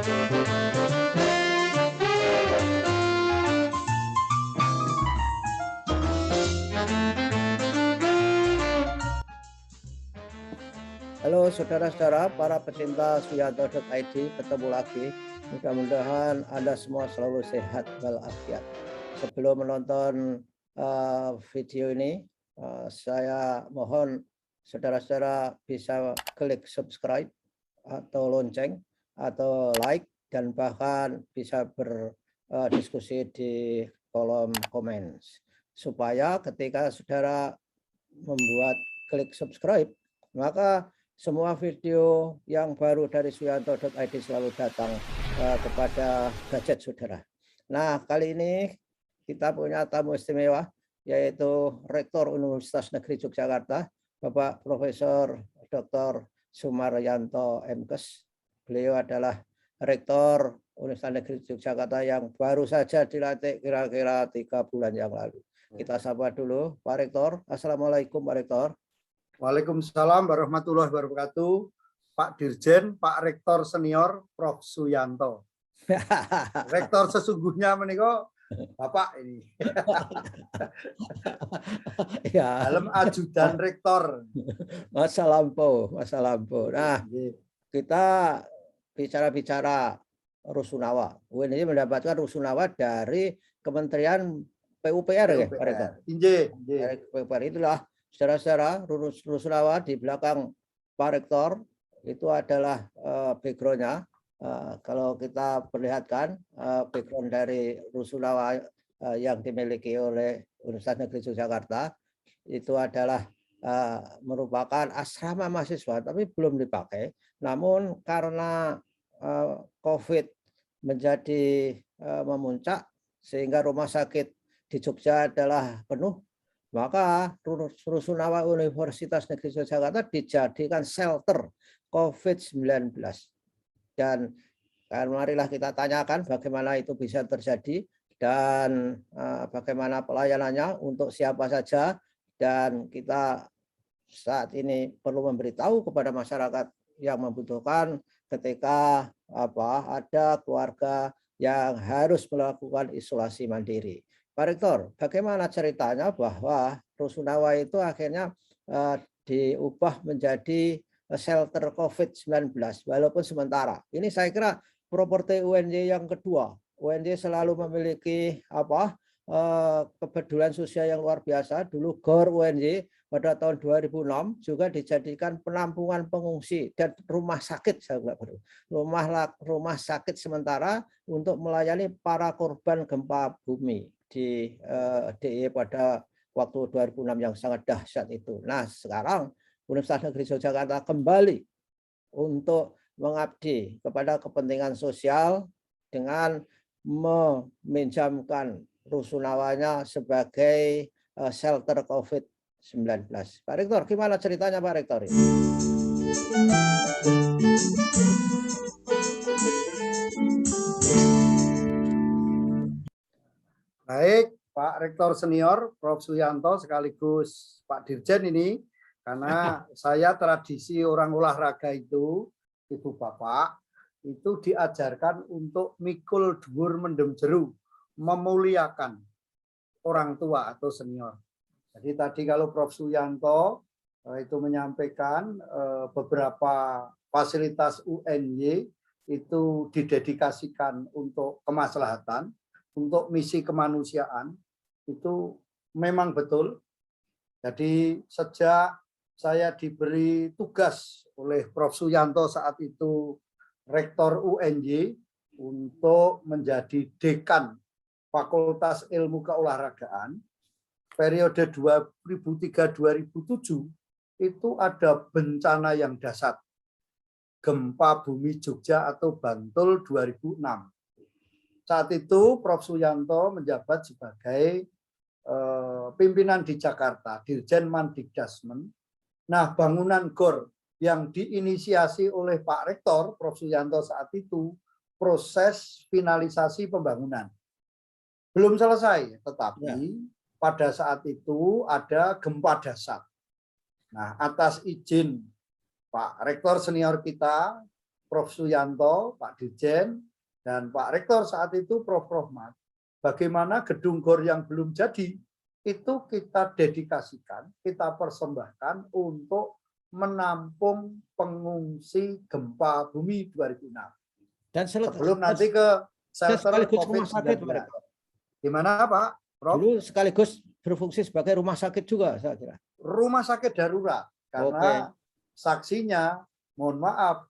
Halo saudara-saudara, para pecinta Suyanto.id, ketemu lagi. Mudah-mudahan Anda semua selalu sehat walafiat. Sebelum menonton video ini, saya mohon saudara-saudara bisa klik subscribe atau lonceng atau like, dan bahkan bisa berdiskusi di kolom komen, supaya ketika saudara membuat klik subscribe, maka semua video yang baru dari Suyanto.id selalu datang kepada gadget saudara. Nah, kali ini kita punya tamu istimewa, yaitu Rektor Universitas Negeri Yogyakarta, Bapak Profesor Dr. Sumaryanto MKes. Beliau adalah Rektor Universitas Negeri Yogyakarta yang baru saja dilantik kira-kira 3 bulan yang lalu. Kita sapa dulu Pak Rektor. Assalamualaikum Pak Rektor. Waalaikumsalam warahmatullahi wabarakatuh. Pak Dirjen, Pak Rektor Senior, Prof. Suyanto. Rektor sesungguhnya menika Bapak ini. Ya. Dalam ajudan rektor. Masa lampau. Nah, kita bicara Rusunawa. UNJ mendapatkan Rusunawa dari Kementerian PUPR ya, Pak Rektor. PUPR itulah saudara-saudara, Rusunawa di belakang Pak Rektor itu adalah backgroundnya. Kalau kita perlihatkan background dari Rusunawa yang dimiliki oleh Universitas Negeri Yogyakarta itu adalah merupakan asrama mahasiswa, tapi belum dipakai. Namun karena COVID menjadi memuncak sehingga rumah sakit di Jogja adalah penuh, maka Rusunawa Universitas Negeri Yogyakarta dijadikan shelter COVID-19. Dan marilah kita tanyakan bagaimana itu bisa terjadi dan bagaimana pelayanannya untuk siapa saja. Dan kita saat ini perlu memberitahu kepada masyarakat yang membutuhkan ketika ada keluarga yang harus melakukan isolasi mandiri. Pak Rektor, bagaimana ceritanya bahwa Rusunawa itu akhirnya diubah menjadi shelter COVID-19 walaupun sementara? Ini saya kira properti UNJ yang kedua. UNJ selalu memiliki kepedulian sosial yang luar biasa. Dulu GOR UNJ pada tahun 2006 juga dijadikan penampungan pengungsi dan rumah sakit, rumah sakit sementara untuk melayani para korban gempa bumi di DIY pada waktu 2006 yang sangat dahsyat itu. Nah, sekarang Universitas Negeri Yogyakarta kembali untuk mengabdi kepada kepentingan sosial dengan meminjamkan Rusunawanya sebagai shelter COVID-19. Pak Rektor, gimana ceritanya Pak Rektor? Baik, Pak Rektor Senior, Prof. Suyanto, sekaligus Pak Dirjen ini, karena saya tradisi orang olahraga itu, Ibu Bapak, itu diajarkan untuk mikul dhuwur mendem jeru, memuliakan orang tua atau senior. Jadi tadi kalau Prof. Suyanto itu menyampaikan beberapa fasilitas UNY itu didedikasikan untuk kemaslahatan, untuk misi kemanusiaan, itu memang betul. Jadi sejak saya diberi tugas oleh Prof. Suyanto saat itu Rektor UNJ untuk menjadi dekan Fakultas Ilmu Keolahragaan periode 2003-2007 itu ada bencana yang dahsyat, gempa bumi Jogja atau Bantul 2006. Saat itu Prof. Suyanto menjabat sebagai pimpinan di Jakarta, Dirjen Mandikdasmen. Nah, bangunan GOR yang diinisiasi oleh Pak Rektor, Prof. Suyanto saat itu, proses finalisasi pembangunan. Belum selesai, tetapi pada saat itu ada gempa dahsyat. Nah, atas izin Pak Rektor senior kita, Prof. Suyanto, Pak Dirjen, dan Pak Rektor saat itu Prof. Rohmat, bagaimana gedung GOR yang belum jadi itu kita dedikasikan, kita persembahkan untuk menampung pengungsi gempa bumi 2006. Dan Sebelum nanti ke shelter COVID-19. Gimana Pak? Prof? Dulu sekaligus berfungsi sebagai rumah sakit juga, saya kira. Rumah sakit darurat, karena saksinya, mohon maaf,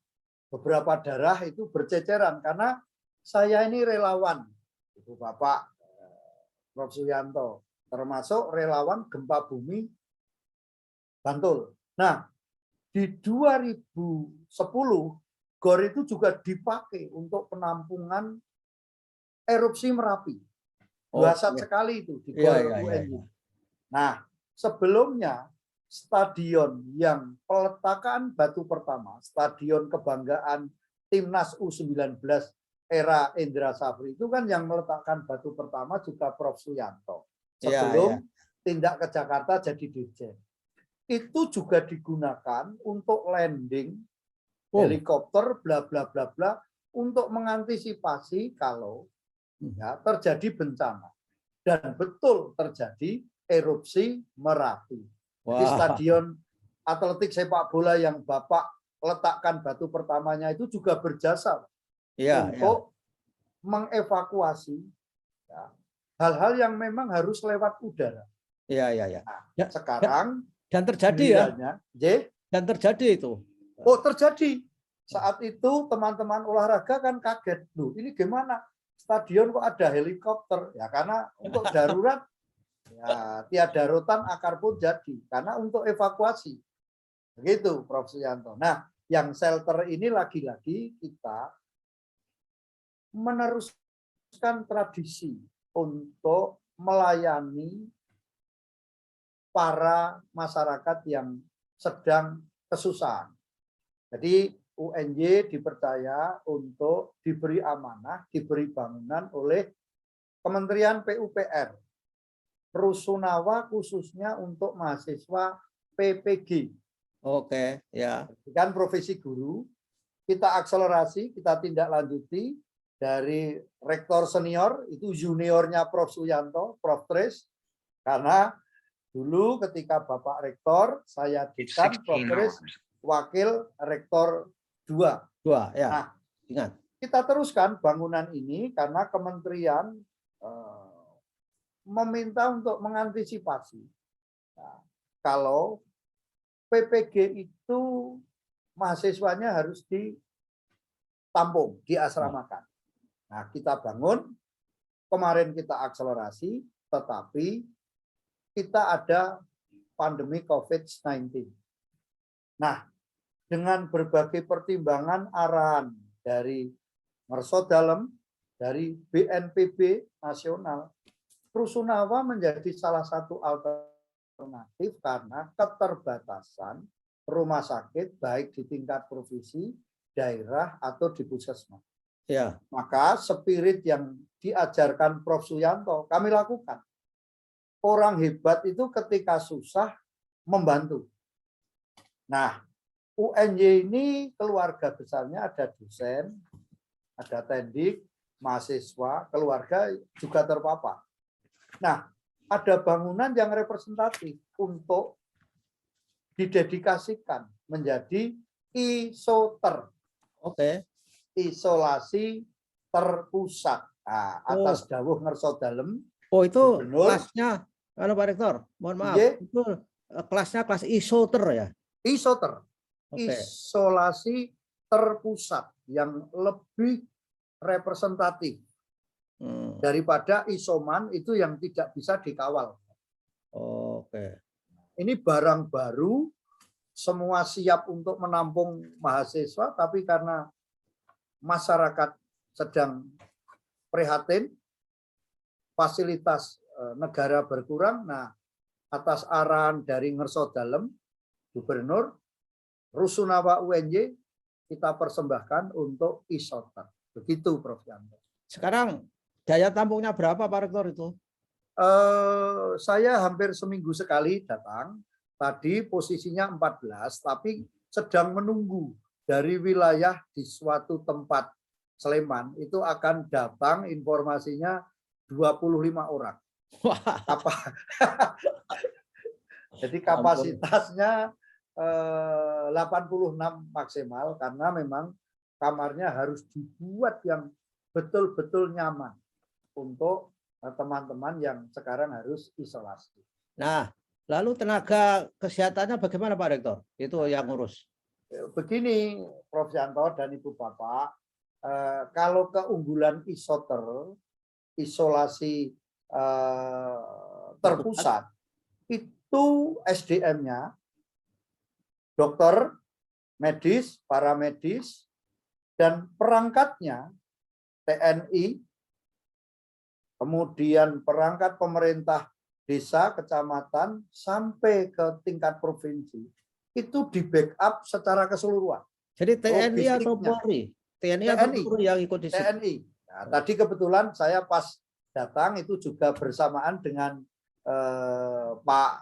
beberapa darah itu berceceran karena saya ini relawan, Ibu Bapak Prof. Suyanto, termasuk relawan gempa bumi Bantul. Nah, di 2010 GOR itu juga dipakai untuk penampungan erupsi Merapi. Dahsyat sekali itu di GOR UNJ. Nah, sebelumnya stadion yang peletakan batu pertama, stadion kebanggaan Timnas U19 era Indra Safri itu kan yang meletakkan batu pertama juga Prof. Suyanto. Sebelum tindak ke Jakarta jadi Dirjen. Itu juga digunakan untuk landing helikopter bla bla bla bla untuk mengantisipasi kalau ya, terjadi bencana. Dan betul terjadi erupsi Merapi. Di stadion atletik sepak bola yang Bapak letakkan batu pertamanya itu juga berjasa untuk mengevakuasi hal-hal yang memang harus lewat udara. Nah, sekarang dan terjadi dan terjadi itu. Oh, terjadi. Saat itu teman-teman olahraga kan kaget. Loh, ini gimana? Stadion kok ada helikopter? Ya karena untuk darurat ya tiada rotan akar pun jadi karena untuk evakuasi. Begitu Prof. Suyanto. Nah, yang shelter ini lagi-lagi kita meneruskan tradisi untuk melayani para masyarakat yang sedang kesusahan. Jadi UNJ dipercaya untuk diberi amanah, diberi bangunan oleh Kementerian PUPR. Rusunawa khususnya untuk mahasiswa PPG. Oke, ya. Kan profesi guru, kita akselerasi, kita tindak lanjuti dari rektor senior, itu juniornya Prof. Suyanto, Prof. Tris, karena dulu ketika Bapak Rektor, saya dekan, Prof. Tris, wakil rektor 2. Ya. Nah, ingat. Kita teruskan bangunan ini karena kementerian meminta untuk mengantisipasi. Nah, kalau PPG itu mahasiswanya harus ditampung, diasramakan. Nah, kita bangun, kemarin kita akselerasi, tetapi kita ada pandemi COVID-19. Nah, dengan berbagai pertimbangan arahan dari Mersodalem, dari BNPB nasional, Rusunawa menjadi salah satu alternatif karena keterbatasan rumah sakit baik di tingkat provinsi, daerah atau di puskesmas. Ya. Maka spirit yang diajarkan Prof. Suyanto kami lakukan. Orang hebat itu ketika susah membantu. Nah, UNJ ini keluarga besarnya ada dosen, ada tendik, mahasiswa, keluarga juga terpapar. Nah, ada bangunan yang representatif untuk didedikasikan menjadi isoter. Oke. Isolasi terpusat. Nah, atas dawuh Mersodalem. Oh, itu kelasnya, kalau Pak Rektor, mohon maaf, itu kelasnya kelas isoter ya? Isoter. Isolasi terpusat yang lebih representatif daripada isoman itu yang tidak bisa dikawal. Oke. Ini barang baru, semua siap untuk menampung mahasiswa, tapi karena masyarakat sedang prihatin, fasilitas negara berkurang. Nah, atas arahan dari Mersodalem, Gubernur, Rusunawa UNJ kita persembahkan untuk isoter. Begitu Prof. Yanto. Sekarang daya tampungnya berapa Pak Rektor itu? Saya hampir seminggu sekali datang. Tadi posisinya 14, tapi sedang menunggu dari wilayah di suatu tempat Sleman itu akan datang informasinya 25 orang. Wah, Jadi ampun. kapasitasnya 86 maksimal karena memang kamarnya harus dibuat yang betul-betul nyaman untuk teman-teman yang sekarang harus isolasi. Nah, lalu tenaga kesehatannya bagaimana Pak Rektor? Itu yang ngurus. Begini Prof. Yanto dan Ibu Bapak, kalau keunggulan isoter, isolasi terpusat, itu SDM-nya, dokter, medis, paramedis, dan perangkatnya TNI, kemudian perangkat pemerintah desa, kecamatan, sampai ke tingkat provinsi, itu di backup secara keseluruhan. Jadi TNI atau Logistiknya. Polri? TNI atau Polri yang ikut di situ? TNI. Nah, tadi kebetulan saya pas datang itu juga bersamaan dengan Pak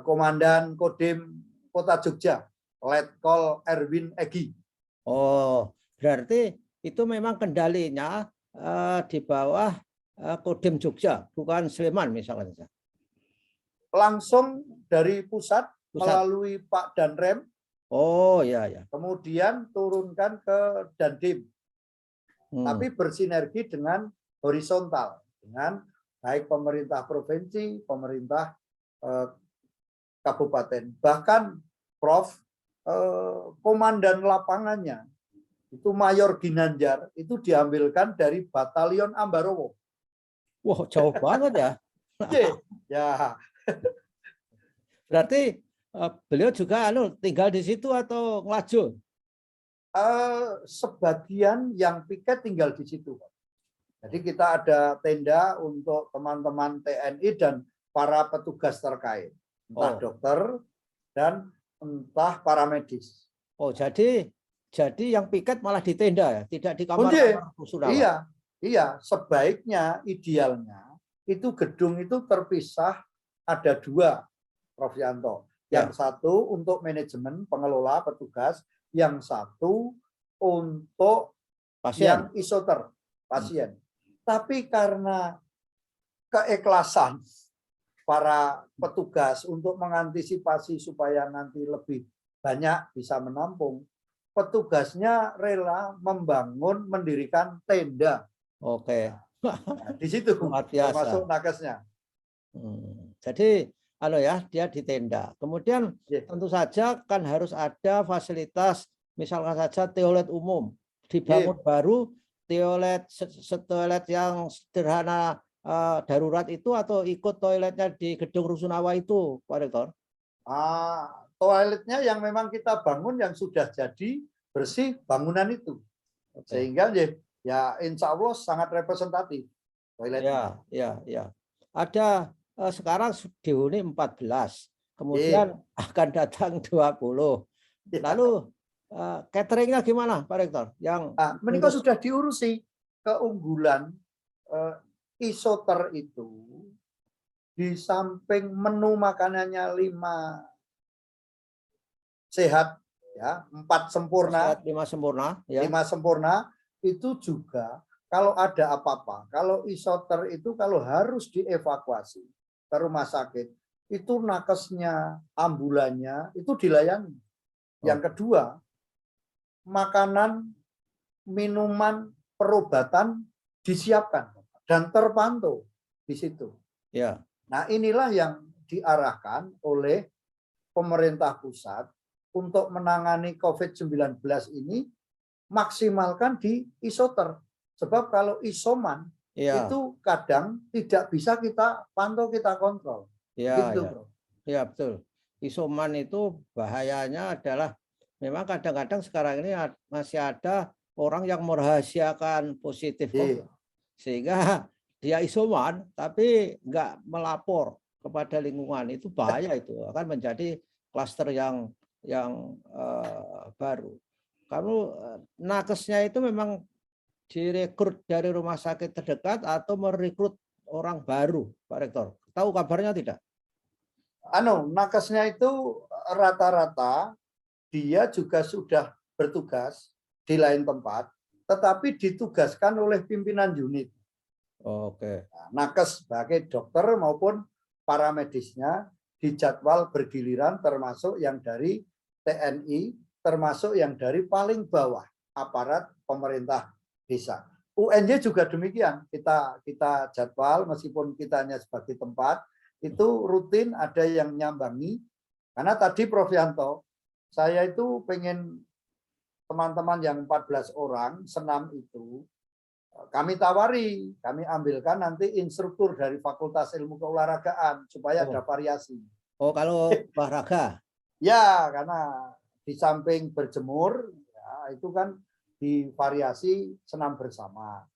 Komandan Kodim Kota Jogja, Letkol Erwin Egi. Oh, berarti itu memang kendalinya di bawah Kodim Jogja, bukan Sleman misalnya. Langsung dari pusat Pusat. melalui Pak Danrem. Oh ya ya. Kemudian turunkan ke Dandim. Tapi bersinergi dengan horizontal, dengan baik pemerintah provinsi, pemerintah kabupaten. Bahkan Prof, komandan lapangannya itu Mayor Ginanjar itu diambilkan dari Batalion Ambarowo. Wah, jauh banget ya. Ya. Berarti beliau juga tinggal di situ atau ngelaju? Sebagian yang piket tinggal di situ. Jadi kita ada tenda untuk teman-teman TNI dan para petugas terkait, entah dokter dan entah paramedis. Oh, jadi yang piket malah di tenda ya, tidak di kamar-kamar rusunawa. Iya, sebaiknya idealnya itu gedung itu terpisah, ada dua, Prof. Yanto. Yang satu untuk manajemen pengelola petugas, yang satu untuk pasien. yang isoter, pasien. Tapi karena keikhlasan para petugas untuk mengantisipasi supaya nanti lebih banyak bisa menampung, petugasnya rela mendirikan tenda. Oke. Nah, di situ termasuk nakesnya. Jadi dia di tenda. Kemudian tentu saja kan harus ada fasilitas, misalkan saja toilet umum dibangun baru, toilet yang sederhana darurat itu, atau ikut toiletnya di gedung rusunawa itu, Pak Rektor? Toiletnya yang memang kita bangun yang sudah jadi bersih bangunan itu. Sehingga ya insya Allah sangat representatif toiletnya. Ya. Ada sekarang dihuni 14, kemudian akan datang 20. Lalu cateringnya gimana, Pak Rektor? Yang menikah sudah diurusi. Keunggulan isoter itu di samping menu makanannya 5 sehat, ya, 4 sempurna, 5 sempurna, ya. 5 sempurna itu juga kalau ada apa-apa, kalau isoter itu kalau harus dievakuasi ke rumah sakit, itu nakesnya, ambulannya itu dilayani. Yang kedua, makanan, minuman, perobatan disiapkan dan terpantau di situ. Ya. Nah, inilah yang diarahkan oleh pemerintah pusat untuk menangani COVID-19 ini, maksimalkan di isoter. Sebab kalau isoman itu kadang tidak bisa kita pantau, kita kontrol. Ya, betul. Isoman itu bahayanya adalah memang kadang-kadang sekarang ini masih ada orang yang merahasiakan positif COVID. Sehingga dia isoman tapi nggak melapor kepada lingkungan. Itu bahaya, itu akan menjadi klaster yang baru. Kamu nakesnya itu memang direkrut dari rumah sakit terdekat atau merekrut orang baru, Pak Rektor? Tahu kabarnya tidak? Nakesnya itu rata-rata dia juga sudah bertugas di lain tempat, tetapi ditugaskan oleh pimpinan unit. Oke. Nakes sebagai dokter maupun para medisnya dijadwal bergiliran, termasuk yang dari TNI, termasuk yang dari paling bawah aparat pemerintah desa. UNJ juga demikian, kita jadwal meskipun kita hanya sebagai tempat, itu rutin ada yang nyambangi. Karena tadi Prof Yanto, saya itu pengen teman-teman yang 14 orang senam itu, kami tawari, kami ambilkan nanti instruktur dari Fakultas Ilmu Keolahragaan supaya ada variasi. Oh, kalau olahraga? Ya, karena di samping berjemur, ya, itu kan divariasi senam bersama.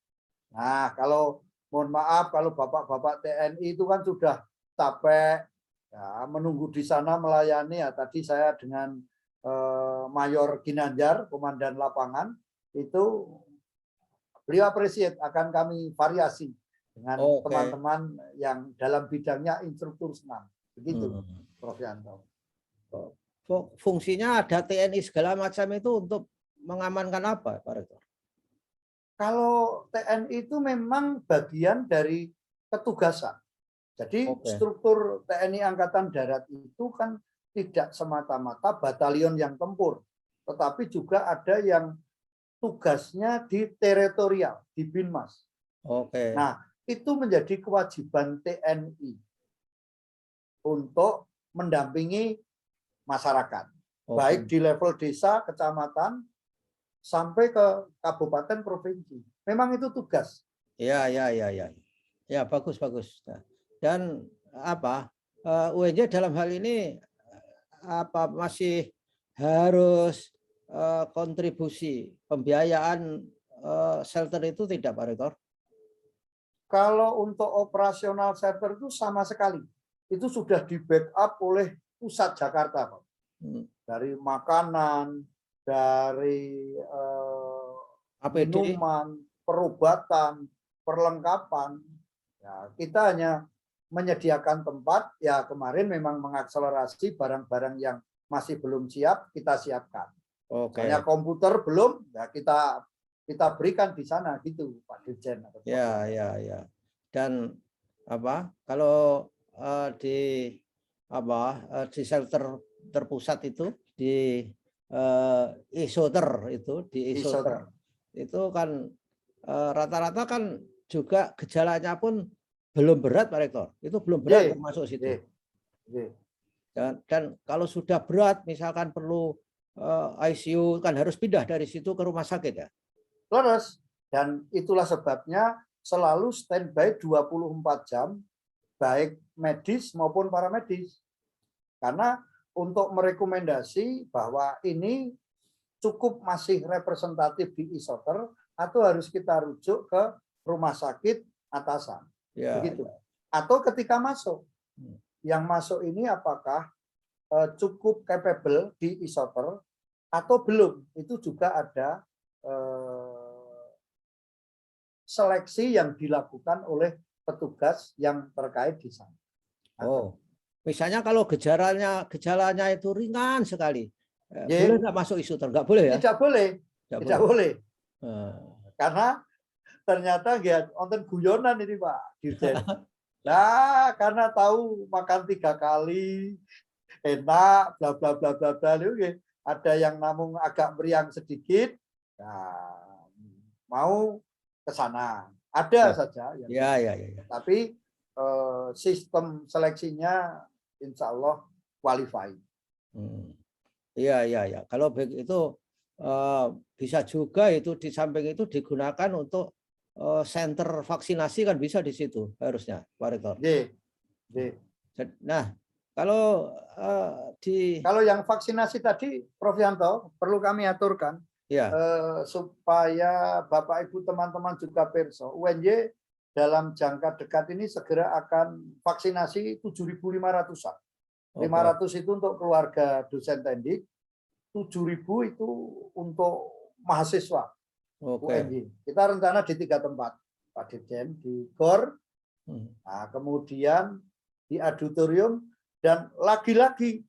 Nah, kalau mohon maaf, kalau bapak-bapak TNI itu kan sudah capek, ya, menunggu di sana melayani. Ya, tadi saya dengan Mayor Ginanjar, Komandan Lapangan, itu beliau appreciate akan kami variasi dengan teman-teman yang dalam bidangnya instruktur senam. Begitu, Prof Yanto. Fungsinya ada TNI segala macam itu untuk mengamankan apa, Pak Rektor? Kalau TNI itu memang bagian dari petugasan. Jadi struktur TNI Angkatan Darat itu kan tidak semata-mata batalion yang tempur, tetapi juga ada yang tugasnya di teritorial, di Binmas. Nah, itu menjadi kewajiban TNI untuk mendampingi masyarakat, baik di level desa, kecamatan, sampai ke kabupaten, provinsi. Memang itu tugas. Ya, bagus. Dan apa UNJ dalam hal ini apa masih harus kontribusi pembiayaan shelter itu tidak, Pak Rektor? Kalau untuk operasional shelter itu sama sekali. Itu sudah di backup oleh pusat Jakarta, Pak. Dari makanan, dari minuman, perobatan, perlengkapan. Ya, kita hanya menyediakan tempat. Ya, kemarin memang mengakselerasi barang-barang yang masih belum siap, kita siapkan. Misalnya komputer belum, ya kita berikan di sana gitu, Pak Dirjen. Ya. Dan apa? Kalau di shelter terpusat itu di isoter itu kan rata-rata kan juga gejalanya pun belum berat, Pak Rektor. Itu belum berat termasuk situ. Dan kalau sudah berat, misalkan perlu ICU, kan harus pindah dari situ ke rumah sakit ya. Terus, dan itulah sebabnya selalu standby 24 jam, baik medis maupun paramedis. Karena untuk merekomendasi bahwa ini cukup masih representatif di isoter atau harus kita rujuk ke rumah sakit atasan. Begitu. Atau ketika masuk. Yang masuk ini apakah cukup capable di isoter atau belum? Itu juga ada seleksi yang dilakukan oleh petugas yang terkait di sana. Misalnya kalau gejalanya itu ringan sekali, boleh nggak masuk isoter? Nggak boleh ya? Tidak boleh. Karena ternyata nggak nonton guyonan ini, Pak Dirjen. Nah, karena tahu makan 3 kali enak, bla bla bla bla bla. Ada yang namun agak meriang sedikit, nah, mau ke sana. Ada saja. Ya. Tapi sistem seleksinya insya Allah qualified. Iya. Kalau begitu bisa juga itu di samping itu digunakan untuk center vaksinasi, kan bisa di situ harusnya, Pak Rektor. Nah, kalau kalau yang vaksinasi tadi, Prof Yanto, perlu kami aturkan supaya Bapak Ibu teman-teman juga perso, UNJ dalam jangka dekat ini segera akan vaksinasi 7.500-an. 500 itu untuk keluarga dosen tendik, 7.000 itu untuk mahasiswa UNJ. Kita rencana di 3 tempat, Pak Dirjen, di GOR, nah, kemudian di auditorium, dan lagi-lagi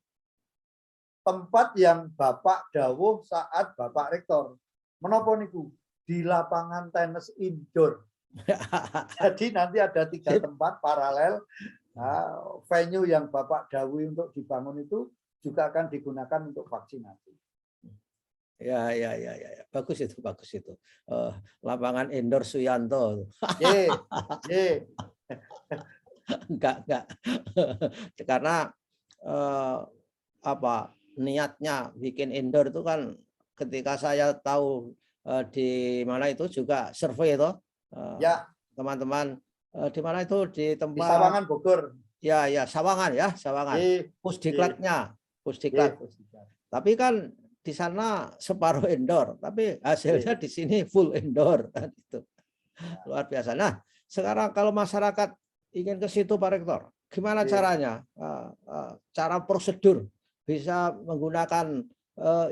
tempat yang Bapak dawuh saat Bapak Rektor. Menapa niku? Di lapangan tenis indoor. Jadi nanti ada 3 tempat paralel. Venue yang Bapak dawuh untuk dibangun itu juga akan digunakan untuk vaksinasi. Ya. Bagus itu, bagus itu. Lapangan indoor Suyanto. Enggak. Karena niatnya bikin indoor itu kan ketika saya tahu di mana itu juga survei itu. Ya. Teman-teman di mana itu di tempat di Sawangan Bogor. Ya, Sawangan ya, Sawangan. Pusdiklatnya, Pusdiklat. Tapi kan di sana separuh indoor, tapi hasilnya di sini full indoor kan itu. Luar biasa. Nah, sekarang kalau masyarakat ingin ke situ Pak Rektor, gimana caranya? Cara prosedur bisa menggunakan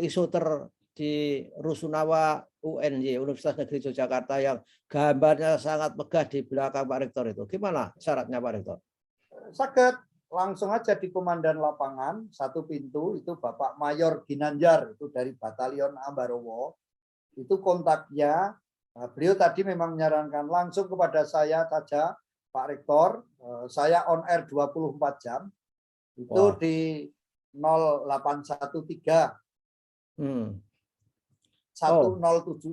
isoter di Rusunawa UNY, Universitas Negeri Yogyakarta, yang gambarnya sangat megah di belakang Pak Rektor itu. Gimana syaratnya Pak Rektor? Sakit, langsung aja di komandan lapangan, 1 pintu, itu Bapak Mayor Ginanjar, itu dari Batalion Ambarowo. Itu kontaknya, beliau tadi memang menyarankan langsung kepada saya saja, Pak Rektor, saya on air 24 jam, itu di 0813 1070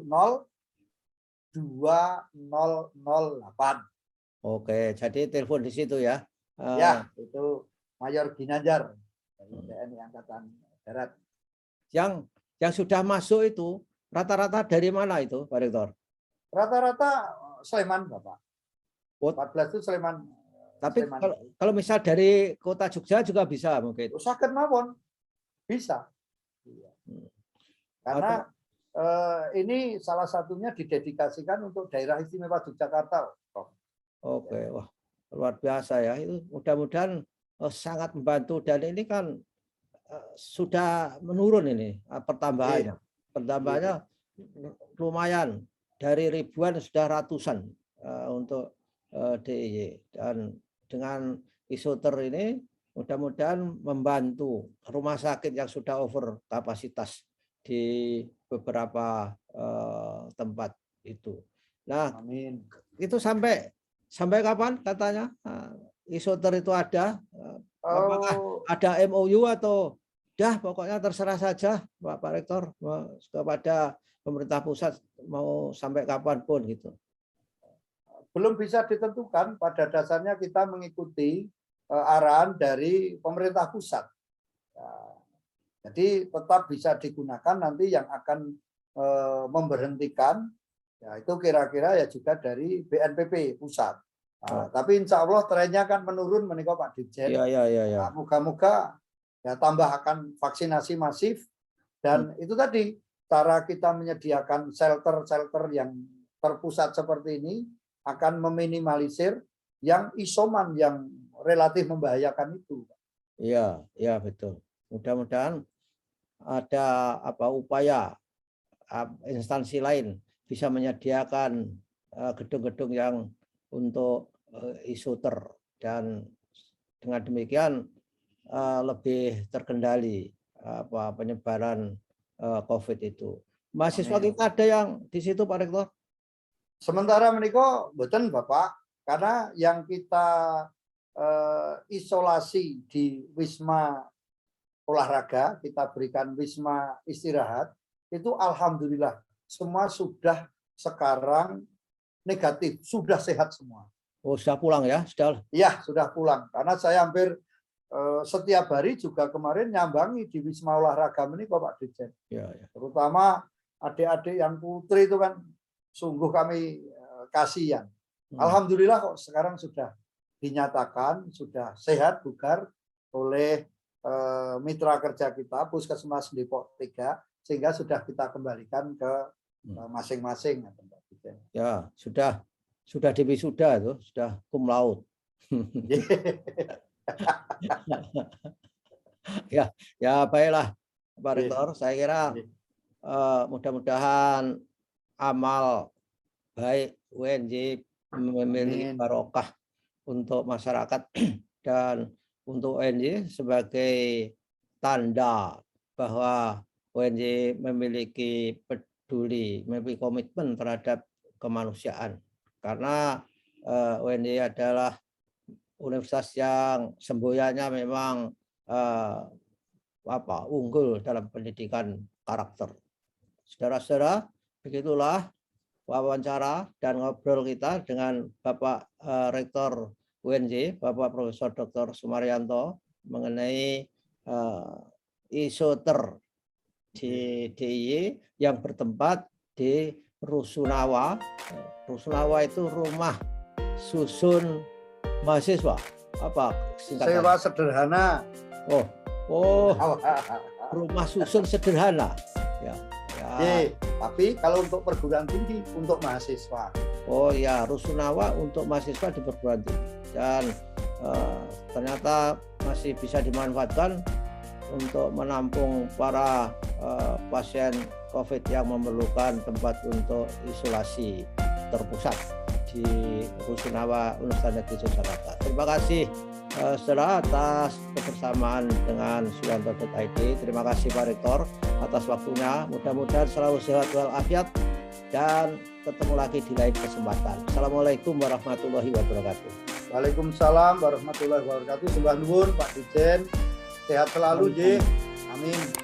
2008. Oke, jadi telepon di situ ya. Ya, itu Mayor Ginanjar dari TNI Angkatan Darat. Yang sudah masuk itu rata-rata dari mana itu, Pak Rektor? Rata-rata Sleman, Bapak. 14 itu Sleman. Tapi Sleman. kalau misal dari kota Jogja juga bisa mungkin. Sakit mawon, bisa. Karena ini salah satunya didedikasikan untuk daerah istimewa Yogyakarta. Oke, wah luar biasa ya. Itu mudah-mudahan sangat membantu, dan ini kan sudah menurun ini pertambahannya. Pertambahannya lumayan, dari ribuan sudah ratusan untuk DIY, dan dengan isoter ini mudah-mudahan membantu rumah sakit yang sudah over kapasitas di beberapa tempat itu. Nah, amin. Itu sampai kapan katanya isoter itu ada? Apakah ada MOU atau dah pokoknya terserah saja Pak Rektor kepada pemerintah pusat mau sampai kapan pun gitu? Belum bisa ditentukan, pada dasarnya kita mengikuti arahan dari pemerintah pusat. Jadi tetap bisa digunakan, nanti yang akan memberhentikan ya itu kira-kira ya juga dari BNPB pusat. Tapi insya Allah trennya kan menurun menikah Pak Dirjen. Ya. Moga-moga ya tambah akan vaksinasi masif, dan itu tadi cara kita menyediakan shelter-shelter yang terpusat seperti ini akan meminimalisir yang isoman yang relatif membahayakan itu. Iya, betul. Mudah-mudahan ada upaya instansi lain bisa menyediakan gedung-gedung yang untuk isoter, dan dengan demikian lebih terkendali penyebaran COVID itu. Mahasiswa kita ada yang di situ Pak Rektor? Sementara menika mboten Bapak, karena yang kita isolasi di Wisma Olahraga, kita berikan Wisma Istirahat, itu alhamdulillah semua sudah sekarang negatif, sudah sehat semua. Oh, sudah pulang ya? Iya, sudah pulang. Karena saya hampir setiap hari juga kemarin nyambangi di Wisma Olahraga ini Pak Dirjen. Ya. Terutama adik-adik yang putri itu kan sungguh kami kasihan. Alhamdulillah kok sekarang sudah dinyatakan sudah sehat bugar oleh mitra kerja kita Puskesmas Depok 3, sehingga sudah kita kembalikan ke masing-masing. Ya, sudah diwisuda itu, sudah cum laude. ya baiklah Pak Rektor, saya kira mudah-mudahan amal baik UNJ memiliki barokah untuk masyarakat dan untuk UNJ sebagai tanda bahwa UNJ memiliki komitmen terhadap kemanusiaan, karena UNJ adalah universitas yang semboyannya memang unggul dalam pendidikan karakter. Saudara-saudara, begitulah wawancara dan ngobrol kita dengan Bapak Rektor UNJ, Bapak Profesor Dr. Sumaryanto, mengenai isoter di DIY yang bertempat di Rusunawa. Rusunawa itu rumah susun mahasiswa. Apa singkatan? Sewa sederhana. Rumah susun sederhana. Ya. Tapi kalau untuk perguruan tinggi untuk mahasiswa. Oh ya, Rusunawa untuk mahasiswa di perguruan tinggi, dan ternyata masih bisa dimanfaatkan untuk menampung para pasien COVID yang memerlukan tempat untuk isolasi terpusat di Rusunawa Universitas Negeri Yogyakarta. Terima kasih saudara atas kebersamaan dengan Suyanto.id. Terima kasih Pak Rektor atas waktunya. Mudah-mudahan selalu sehat walafiat dan ketemu lagi di lain kesempatan. Assalamualaikum warahmatullahi wabarakatuh. Waalaikumsalam warahmatullahi wabarakatuh. Sembah nuwun Pak Dirjen. Sehat selalu, J. Amin.